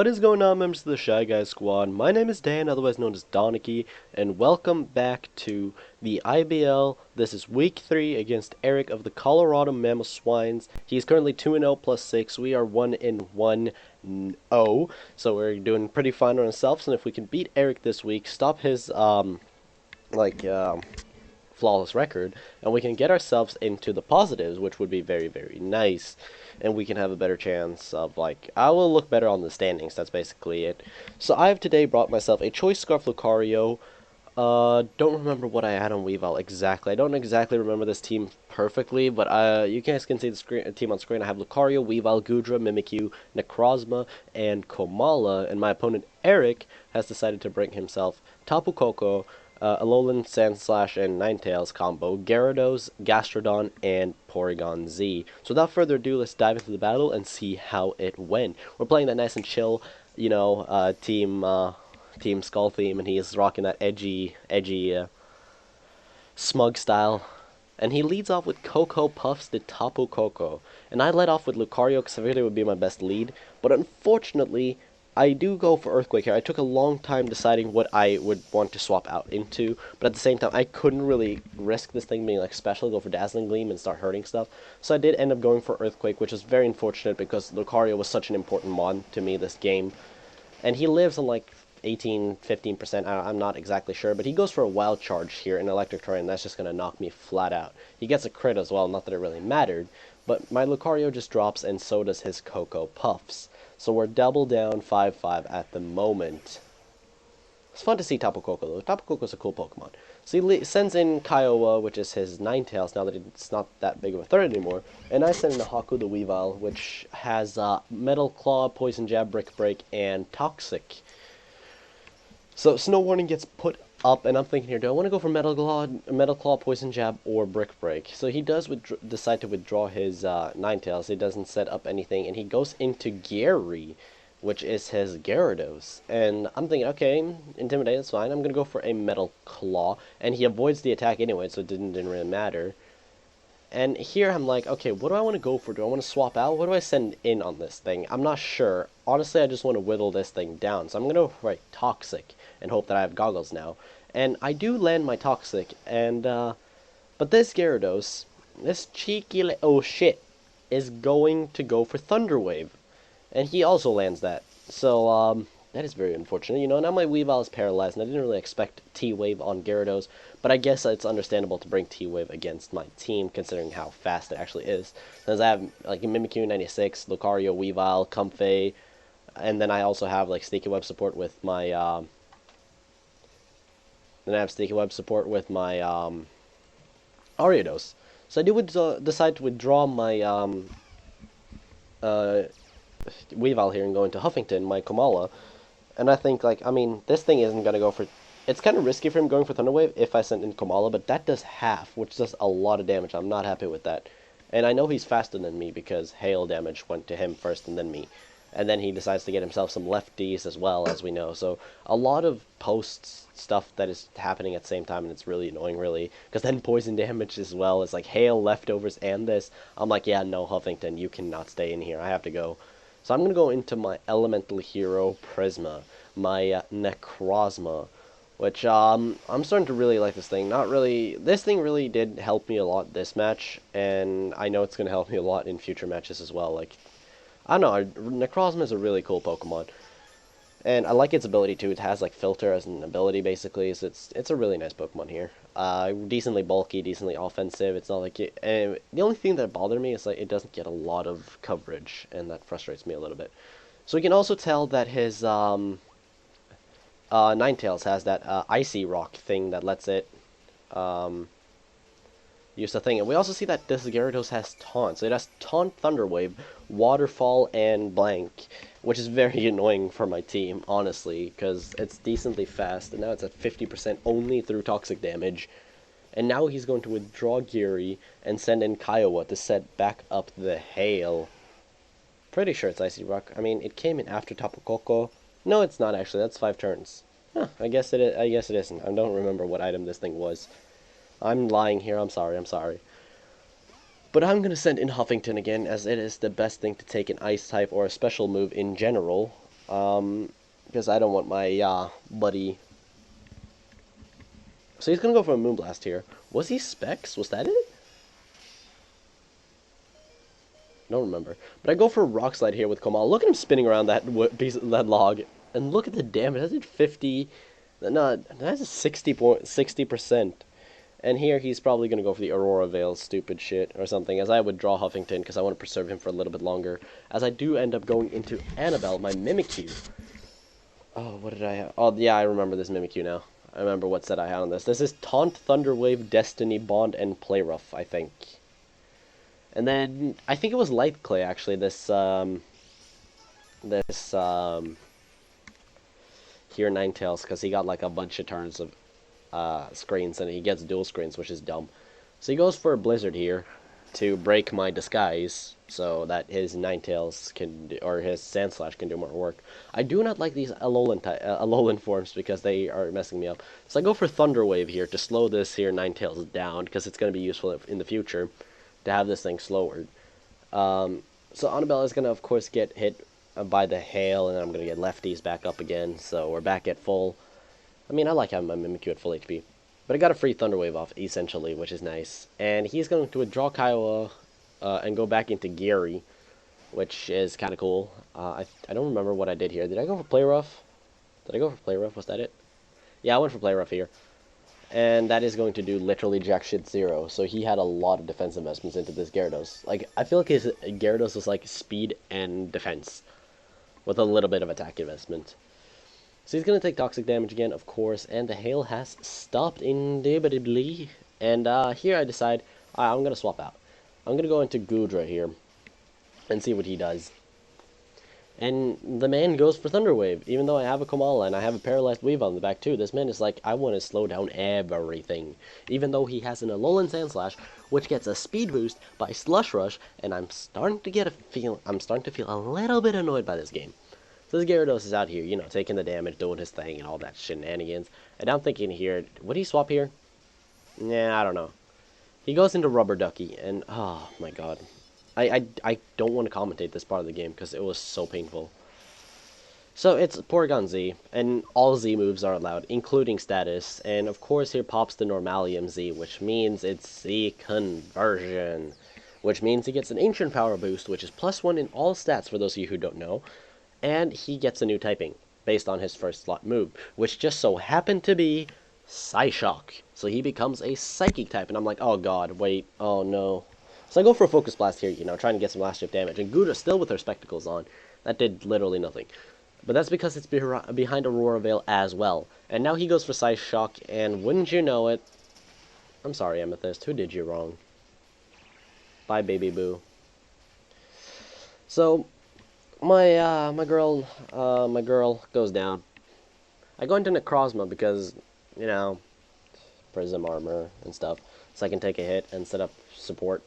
What is going on, members of the Shy Guys Squad? My name is Dan, otherwise known as Danekii, and welcome back to the IBL. This is week 3 against Eroc of the Colorado Mamoswines. He's currently 2-0 plus 6. We are 1-1-0, so we're doing pretty fine on ourselves. And if we can beat Eroc this week, stop his flawless record, and we can get ourselves into the positives, which would be very, very nice, and we can have a better chance of, I will look better on the standings. That's basically it. So I have today brought myself a Choice Scarf Lucario. Don't remember what I had on Weavile exactly. I don't exactly remember this team perfectly, but you guys can see the team on screen. I have Lucario, Weavile, Goodra, Mimikyu, Necrozma, and Komala, and my opponent Eroc has decided to bring himself Tapu Koko, Alolan Sandslash and Ninetales combo, Gyarados, Gastrodon, and Porygon-Z. So without further ado, let's dive into the battle and see how it went. We're playing that nice and chill, Team Skull theme, and he is rocking that edgy, smug style. And he leads off with Cocoa Puffs the Tapu Koko. And I led off with Lucario because I figured it would be my best lead, but unfortunately, I do go for Earthquake here. I took a long time deciding what I would want to swap out into, but at the same time, I couldn't really risk this thing being special, go for Dazzling Gleam and start hurting stuff. So I did end up going for Earthquake, which is very unfortunate because Lucario was such an important mod to me this game. And he lives on 18, 15%, I'm not exactly sure, but he goes for a Wild Charge here in Electric Terrain, and that's just going to knock me flat out. He gets a crit as well, not that it really mattered, but my Lucario just drops, and so does his Cocoa Puffs. So we're double down 5-5 at the moment. It's fun to see Tapu Koko, though. Tapu Koko's a cool Pokemon. So he sends in Kiowa, which is his Ninetales, now that it's not that big of a threat anymore. And I send in the Haku the Weavile, which has Metal Claw, Poison Jab, Brick Break, and Toxic. So Snow Warning gets put up, and I'm thinking here, do I want to go for Metal Claw, Poison Jab, or Brick Break? So he does decide to withdraw his Ninetales. He doesn't set up anything, and he goes into Gary, which is his Gyarados. And I'm thinking, okay, Intimidate, that's fine. I'm going to go for a Metal Claw, and he avoids the attack anyway, so it didn't really matter. And here I'm like, okay, what do I want to go for? Do I want to swap out? What do I send in on this thing? I'm not sure. Honestly, I just want to whittle this thing down. So I'm going to go for a Toxic and hope that I have Goggles now. And I do land my Toxic, and, but this Gyarados, this cheeky oh shit, is going to go for Thunder Wave. And he also lands that. So, that is very unfortunate. You know, now my Weavile is paralyzed, and I didn't really expect T-Wave on Gyarados, but I guess it's understandable to bring T-Wave against my team, considering how fast it actually is. Since I have, Mimikyu 96, Lucario, Weavile, Comfey, and then I also have, Sneaky Web support with my, Ariados. So I do decide to withdraw my, Weavile here and go into Huffington, my Komala. And I think, this thing isn't going to go for... It's kind of risky for him going for Thunder Wave if I send in Komala, but that does half, which does a lot of damage. I'm not happy with that. And I know he's faster than me because hail damage went to him first and then me. And then he decides to get himself some lefties as well, as we know. So a lot of post stuff that is happening at the same time, and it's really annoying, really. Because then poison damage as well is hail, leftovers, and this. I'm like, yeah, no, Huffington, you cannot stay in here. I have to go. So I'm going to go into my Elemental Hero Prisma, my Necrozma, which I'm starting to really like this thing. Not really, this thing really did help me a lot this match, and I know it's going to help me a lot in future matches as well. I don't know, Necrozma is a really cool Pokemon, and I like its ability too. It has Filter as an ability basically, so it's a really nice Pokemon here. Decently bulky, decently offensive. It's not like it, the only thing that bothered me is it doesn't get a lot of coverage, and that frustrates me a little bit. So we can also tell that his Ninetales has that Icy Rock thing that lets it use the thing. And we also see that this Gyarados has Taunt. So it has Taunt, Thunder Wave, Waterfall, and Blank, which is very annoying for my team, honestly, because it's decently fast, and now it's at 50% only through toxic damage. And now he's going to withdraw Geary and send in Kiowa to set back up the hail. Pretty sure it's Icy Rock. I mean, it came in after Tapu Koko. No, it's not actually. That's 5 turns. Huh, I guess it isn't. I don't remember what item this thing was. I'm lying here. I'm sorry. But I'm going to send in Huffington again, as it is the best thing to take an Ice type or a special move in general. Because I don't want my buddy. So he's gonna go for a Moonblast here. Was he Specs? Was that it? Don't remember. But I go for a Rock Slide here with Komal. Look at him spinning around that piece of that log, and look at the damage. That's at 50. No, that's a 60%. And here he's probably going to go for the Aurora Veil stupid shit or something, as I would draw Huffington because I want to preserve him for a little bit longer. As I do end up going into Annabelle, my Mimikyu. Oh, what did I have? Oh, yeah, I remember this Mimikyu now. I remember what set I had on this. This is Taunt, Thunderwave, Destiny, Bond, and Play Rough, I think. And then, I think it was Light Clay, actually, here Ninetales, because he got like a bunch of turns of screens, and he gets dual screens, which is dumb. So he goes for a Blizzard here to break my disguise, so that his Ninetales can, or his Sandslash can do more work. I do not like these Alolan forms because they are messing me up. So I go for Thunder Wave here to slow this here Ninetales down, because it's going to be useful in the future to have this thing slower. So Annabelle is going to, of course, get hit by the hail, and then I'm going to get lefties back up again, so we're back at full. I mean, I like having my Mimikyu at full HP. But I got a free Thunder Wave off, essentially, which is nice. And he's going to withdraw Kiowa and go back into Gary, which is kind of cool. I don't remember what I did here. Did I go for Play Rough? Did I go for Play Rough? Was that it? Yeah, I went for Play Rough here. And that is going to do literally jack shit zero. So he had a lot of defense investments into this Gyarados. Like, I feel like his Gyarados is like speed and defense, with a little bit of attack investment. So he's going to take toxic damage again, of course, and the hail has stopped indubitably. And here I decide, I'm going to swap out. I'm going to go into Goodra here and see what he does. And the man goes for Thunder Wave, even though I have a Komala and I have a Paralyzed Weave on the back too. This man is like, I want to slow down everything. Even though he has an Alolan Sandslash, which gets a speed boost by Slush Rush, and I'm starting to feel a little bit annoyed by this game. So this Gyarados is out here, you know, taking the damage, doing his thing, and all that shenanigans. And I'm thinking here, would he swap here? Nah, I don't know. He goes into Rubber Ducky, and oh my god. I don't want to commentate this part of the game because it was so painful. So it's Porygon-Z, and all Z moves are allowed, including status. And of course here pops the Normalium Z, which means it's Z conversion. Which means he gets an Ancient Power boost, which is +1 in all stats for those of you who don't know. And he gets a new typing, based on his first slot move, which just so happened to be Psyshock. So he becomes a Psychic type, and I'm like, oh god, wait, oh no. So I go for a Focus Blast here, you know, trying to get some last shift damage, and Gouda still with her spectacles on. That did literally nothing. But that's because it's behind Aurora Veil as well. And now he goes for Psyshock, and wouldn't you know it... I'm sorry, Amethyst, who did you wrong? Bye, baby boo. So, my girl goes down. I go into Necrozma because, you know, Prism Armor and stuff, so I can take a hit and set up support.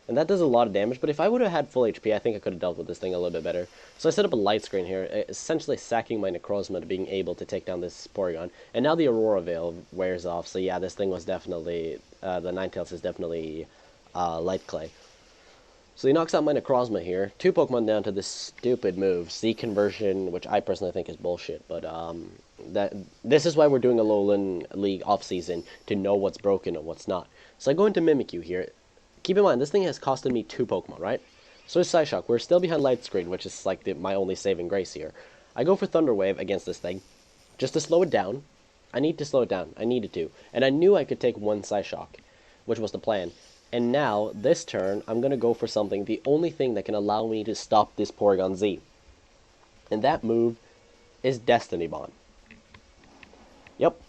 And that does a lot of damage, but if I would have had full HP, I think I could have dealt with this thing a little bit better. So I set up a light screen here, essentially sacking my Necrozma to being able to take down this Porygon. And now the Aurora Veil wears off, so yeah, this thing was definitely, the Ninetales is definitely Light Clay. So he knocks out my Necrozma here. 2 Pokemon down to this stupid move, Z Conversion, which I personally think is bullshit, but this is why we're doing a Alolan League off-season, to know what's broken and what's not. So I go into Mimikyu here. Keep in mind, this thing has costed me 2 Pokemon, right? So is Psyshock. We're still behind Light Screen, which is like my only saving grace here. I go for Thunder Wave against this thing, just to slow it down. I need to slow it down. I needed to. And I knew I could take 1 Psyshock, which was the plan. And now, this turn, I'm going to go for something, the only thing that can allow me to stop this Porygon-Z. And that move is Destiny Bond. Yep.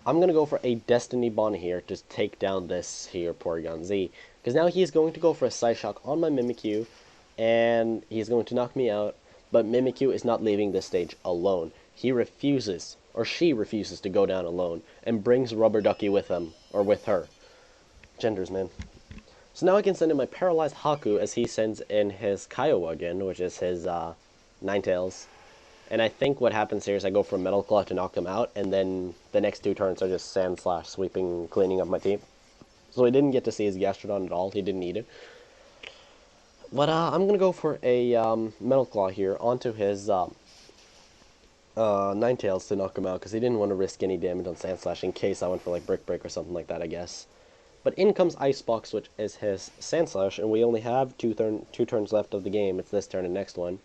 I'm going to go for a Destiny Bond here to take down this here Porygon-Z. Because now he's going to go for a Psyshock on my Mimikyu, and he's going to knock me out. But Mimikyu is not leaving this stage alone. He refuses, or she refuses to go down alone, and brings Rubber Ducky with him, or with her. Genders, man. So now I can send in my Paralyzed Haku as he sends in his Kiowa again, which is his Ninetales. And I think what happens here is I go for Metal Claw to knock him out, and then the next 2 turns are just Sandslash, sweeping, cleaning up my team. So he didn't get to see his Gastrodon at all. He didn't need it. But I'm going to go for a Metal Claw here onto his Ninetales to knock him out because he didn't want to risk any damage on Sand Slash in case I went for like Brick Break or something like that, I guess. But in comes Icebox, which is his Sand Slash, and we only have two turns left of the game. It's this turn and next one.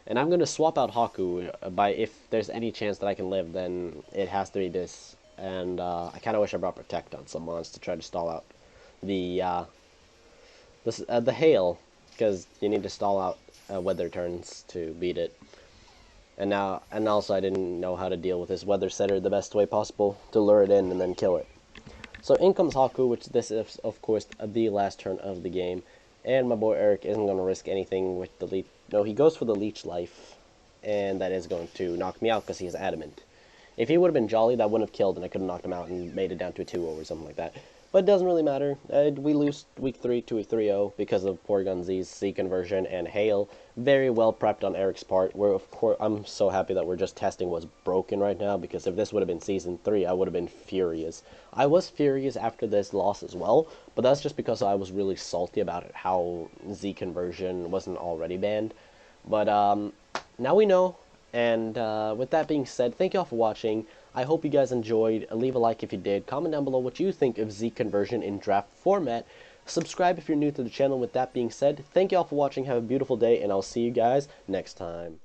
And I'm going to swap out Haku by if there's any chance that I can live, then it has to be this. And I kind of wish I brought Protect on some mons to try to stall out the the Hail, because you need to stall out weather turns to beat it. And also I didn't know how to deal with this weather setter the best way possible to lure it in and then kill it. So in comes Haku, which this is, of course, the last turn of the game. And my boy Eroc isn't going to risk anything with the leech. No, he goes for the leech life. And that is going to knock me out because he is adamant. If he would have been Jolly, that wouldn't have killed and I could have knocked him out and made it down to a 2-0 or something like that. But it doesn't really matter. We lose week 3 to a 3-0 because of Porygon-Z's Z conversion and Hail. Very well prepped on Eric's part. Of course, I'm so happy that we're just testing what's broken right now, because if this would have been Season 3, I would have been furious. I was furious after this loss as well, but that's just because I was really salty about it, how Z conversion wasn't already banned. But now we know. And with that being said, thank you all for watching. I hope you guys enjoyed. Leave a like if you did. Comment down below what you think of Z conversion in draft format. Subscribe if you're new to the channel. With that being said, thank you all for watching. Have a beautiful day, and I'll see you guys next time.